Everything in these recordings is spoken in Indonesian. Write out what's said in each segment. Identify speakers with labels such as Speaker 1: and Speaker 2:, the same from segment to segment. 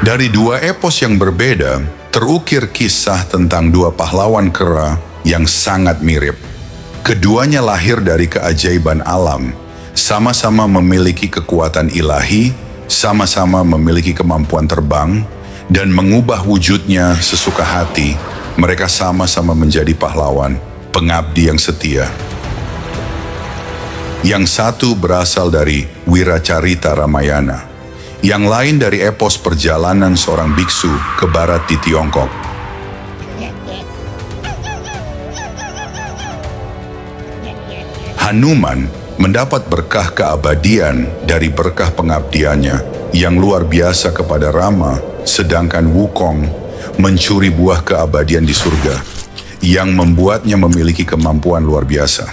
Speaker 1: Dari dua epos yang berbeda, terukir kisah tentang dua pahlawan kera yang sangat mirip. Keduanya lahir dari keajaiban alam, sama-sama memiliki kekuatan ilahi, sama-sama memiliki kemampuan terbang, dan mengubah wujudnya sesuka hati. Mereka sama-sama menjadi pahlawan, pengabdi yang setia. Yang satu berasal dari Wiracarita Ramayana, yang lain dari epos perjalanan seorang biksu ke barat di Tiongkok. Hanuman mendapat berkah keabadian dari berkah pengabdiannya yang luar biasa kepada Rama, sedangkan Wukong mencuri buah keabadian di surga yang membuatnya memiliki kemampuan luar biasa.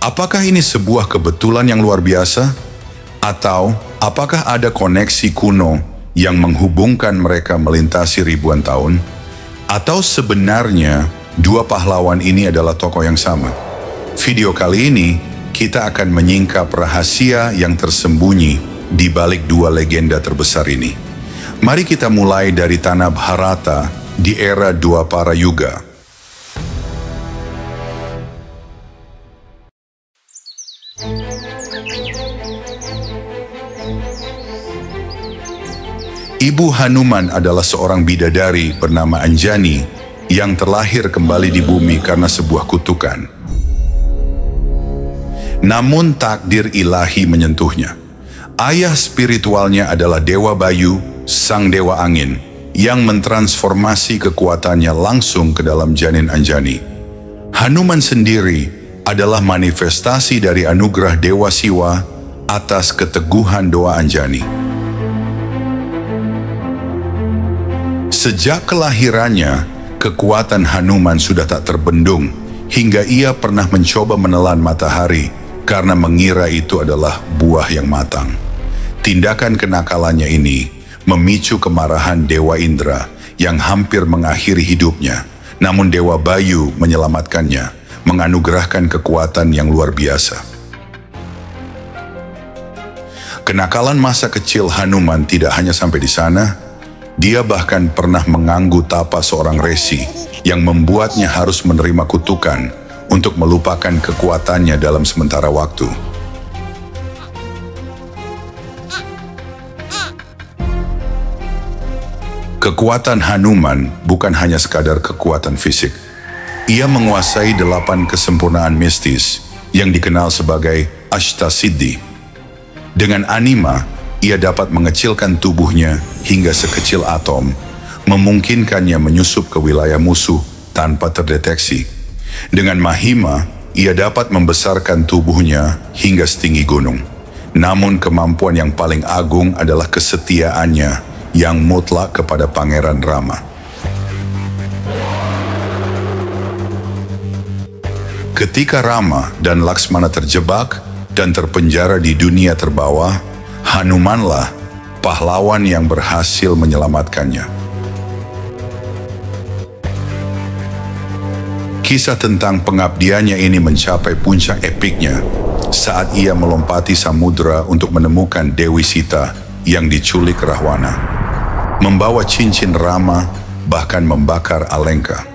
Speaker 1: Apakah ini sebuah kebetulan yang luar biasa? Atau apakah ada koneksi kuno yang menghubungkan mereka melintasi ribuan tahun? Atau sebenarnya dua pahlawan ini adalah tokoh yang sama? Video kali ini kita akan menyingkap rahasia yang tersembunyi di balik dua legenda terbesar ini. Mari kita mulai dari tanah Bharata di era Dwapara Yuga. Ibu Hanuman adalah seorang bidadari bernama Anjani yang terlahir kembali di bumi karena sebuah kutukan. Namun takdir ilahi menyentuhnya. Ayah spiritualnya adalah Dewa Bayu, sang dewa angin, yang mentransformasi kekuatannya langsung ke dalam janin Anjani. Hanuman sendiri adalah manifestasi dari anugerah Dewa Siwa atas keteguhan doa Anjani. Sejak kelahirannya, kekuatan Hanuman sudah tak terbendung hingga ia pernah mencoba menelan matahari karena mengira itu adalah buah yang matang. Tindakan kenakalannya ini memicu kemarahan Dewa Indra yang hampir mengakhiri hidupnya. Namun Dewa Bayu menyelamatkannya, menganugerahkan kekuatan yang luar biasa. Kenakalan masa kecil Hanuman tidak hanya sampai di sana. Dia bahkan pernah mengganggu tapa seorang resi yang membuatnya harus menerima kutukan untuk melupakan kekuatannya dalam sementara waktu. Kekuatan Hanuman bukan hanya sekadar kekuatan fisik. Ia menguasai 8 kesempurnaan mistis yang dikenal sebagai Ashtasiddhi. Dengan anima, ia dapat mengecilkan tubuhnya hingga sekecil atom, memungkinkannya menyusup ke wilayah musuh tanpa terdeteksi. Dengan mahima, ia dapat membesarkan tubuhnya hingga setinggi gunung. Namun kemampuan yang paling agung adalah kesetiaannya yang mutlak kepada Pangeran Rama. Ketika Rama dan Laksmana terjebak dan terpenjara di dunia terbawah, Hanumanlah pahlawan yang berhasil menyelamatkannya. Kisah tentang pengabdiannya ini mencapai puncak epiknya saat ia melompati samudera untuk menemukan Dewi Sita yang diculik Rahwana, membawa cincin Rama, bahkan membakar Alengka.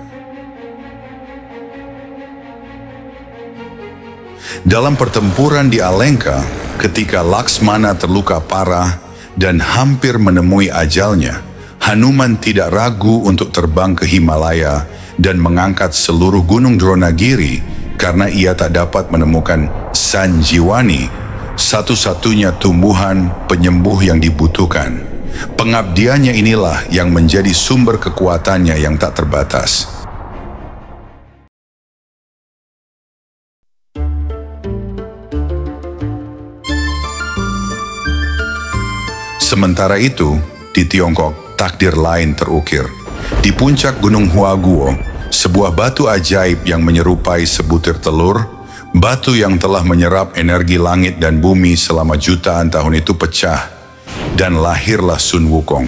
Speaker 1: Dalam pertempuran di Alengka, ketika Laksmana terluka parah dan hampir menemui ajalnya, Hanuman tidak ragu untuk terbang ke Himalaya dan mengangkat seluruh gunung Dronagiri karena ia tak dapat menemukan Sanjiwani, satu-satunya tumbuhan penyembuh yang dibutuhkan. Pengabdiannya inilah yang menjadi sumber kekuatannya yang tak terbatas. Sementara itu, di Tiongkok, takdir lain terukir. Di puncak Gunung Huaguo, sebuah batu ajaib yang menyerupai sebutir telur, batu yang telah menyerap energi langit dan bumi selama jutaan tahun itu pecah, dan lahirlah Sun Wukong.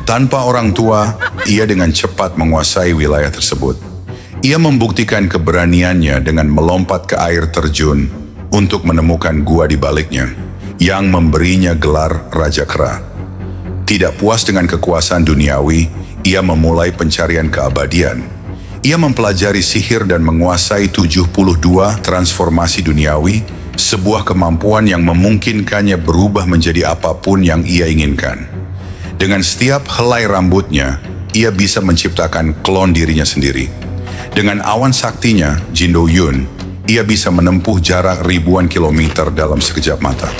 Speaker 1: Tanpa orang tua, ia dengan cepat menguasai wilayah tersebut. Ia membuktikan keberaniannya dengan melompat ke air terjun untuk menemukan gua di baliknya. yang memberinya gelar Raja Kera. Tidak puas dengan kekuasaan duniawi, ia memulai pencarian keabadian. Ia mempelajari sihir dan menguasai 72 transformasi duniawi, sebuah kemampuan yang memungkinkannya berubah menjadi apapun yang ia inginkan. Dengan setiap helai rambutnya, ia bisa menciptakan klon dirinya sendiri. Dengan awan saktinya, Jin Do Yun, ia bisa menempuh jarak ribuan kilometer dalam sekejap mata.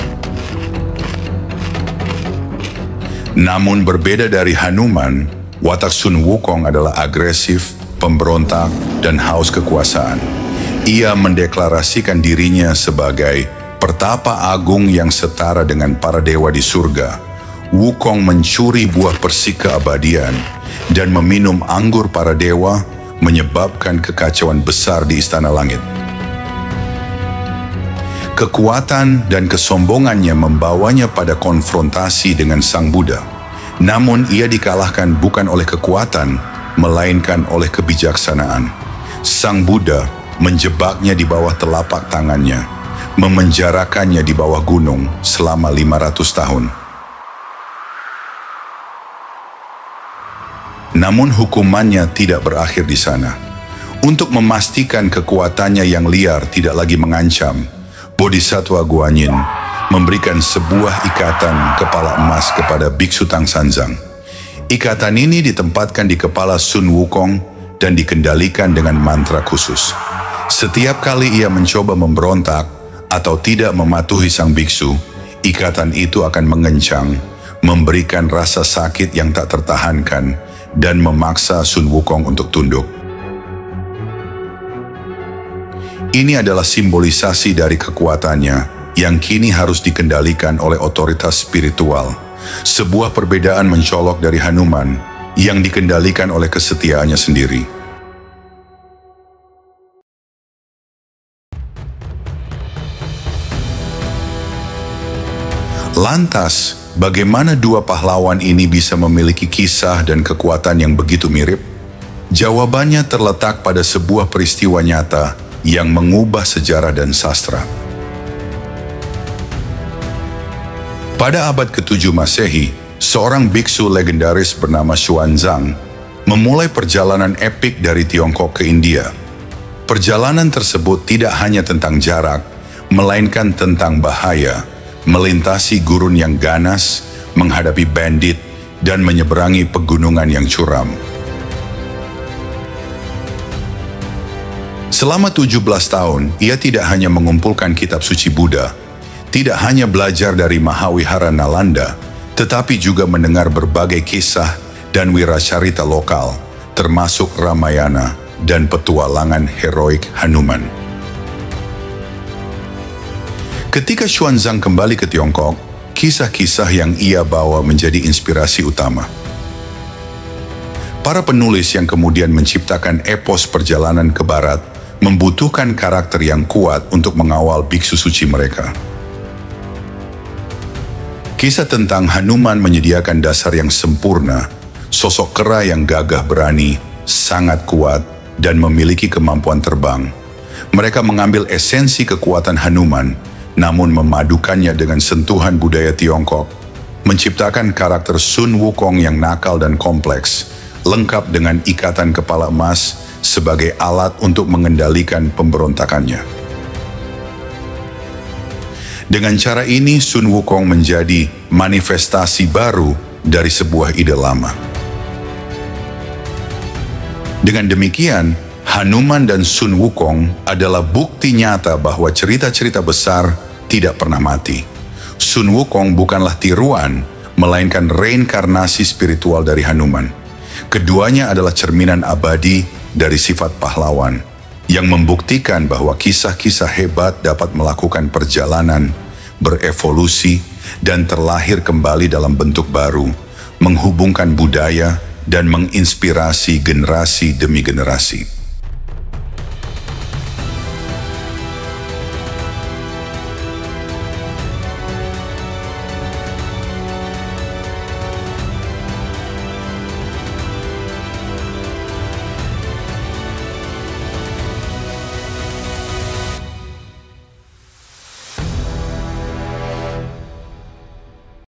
Speaker 1: Namun berbeda dari Hanuman, watak Sun Wukong adalah agresif, pemberontak, dan haus kekuasaan. Ia mendeklarasikan dirinya sebagai pertapa agung yang setara dengan para dewa di surga. Wukong mencuri buah persik keabadian dan meminum anggur para dewa, menyebabkan kekacauan besar di istana langit. Kekuatan dan kesombongannya membawanya pada konfrontasi dengan Sang Buddha. Namun ia dikalahkan bukan oleh kekuatan, melainkan oleh kebijaksanaan. Sang Buddha menjebaknya di bawah telapak tangannya, memenjarakannya di bawah gunung selama 500 tahun. Namun hukumannya tidak berakhir di sana. Untuk memastikan kekuatannya yang liar tidak lagi mengancam, Bodhisattva Guanyin memberikan sebuah ikatan kepala emas kepada Biksu Tangsanzang. Ikatan ini ditempatkan di kepala Sun Wukong dan dikendalikan dengan mantra khusus. Setiap kali ia mencoba memberontak atau tidak mematuhi sang biksu, ikatan itu akan mengencang, memberikan rasa sakit yang tak tertahankan, dan memaksa Sun Wukong untuk tunduk. Ini adalah simbolisasi dari kekuatannya yang kini harus dikendalikan oleh otoritas spiritual. Sebuah perbedaan mencolok dari Hanuman yang dikendalikan oleh kesetiaannya sendiri. Lantas, bagaimana dua pahlawan ini bisa memiliki kisah dan kekuatan yang begitu mirip? Jawabannya terletak pada sebuah peristiwa nyata yang mengubah sejarah dan sastra. Pada abad ke-7 Masehi, seorang biksu legendaris bernama Xuanzang memulai perjalanan epik dari Tiongkok ke India. Perjalanan tersebut tidak hanya tentang jarak, melainkan tentang bahaya, melintasi gurun yang ganas, menghadapi bandit, dan menyeberangi pegunungan yang curam. Selama 17 tahun, ia tidak hanya mengumpulkan kitab suci Buddha, tidak hanya belajar dari Mahawihara Nalanda, tetapi juga mendengar berbagai kisah dan wiracarita lokal, termasuk Ramayana dan petualangan heroik Hanuman. Ketika Xuanzang kembali ke Tiongkok, kisah-kisah yang ia bawa menjadi inspirasi utama. Para penulis yang kemudian menciptakan epos perjalanan ke barat membutuhkan karakter yang kuat untuk mengawal biksu suci mereka. Kisah tentang Hanuman menyediakan dasar yang sempurna, sosok kera yang gagah berani, sangat kuat, dan memiliki kemampuan terbang. Mereka mengambil esensi kekuatan Hanuman, namun memadukannya dengan sentuhan budaya Tiongkok, menciptakan karakter Sun Wukong yang nakal dan kompleks, lengkap dengan ikatan kepala emas sebagai alat untuk mengendalikan pemberontakannya. Dengan cara ini, Sun Wukong menjadi manifestasi baru dari sebuah ide lama. Dengan demikian, Hanuman dan Sun Wukong adalah bukti nyata bahwa cerita-cerita besar tidak pernah mati. Sun Wukong bukanlah tiruan, melainkan reinkarnasi spiritual dari Hanuman. Keduanya adalah cerminan abadi dari sifat pahlawan, yang membuktikan bahwa kisah-kisah hebat dapat melakukan perjalanan, berevolusi, dan terlahir kembali dalam bentuk baru, menghubungkan budaya, dan menginspirasi generasi demi generasi.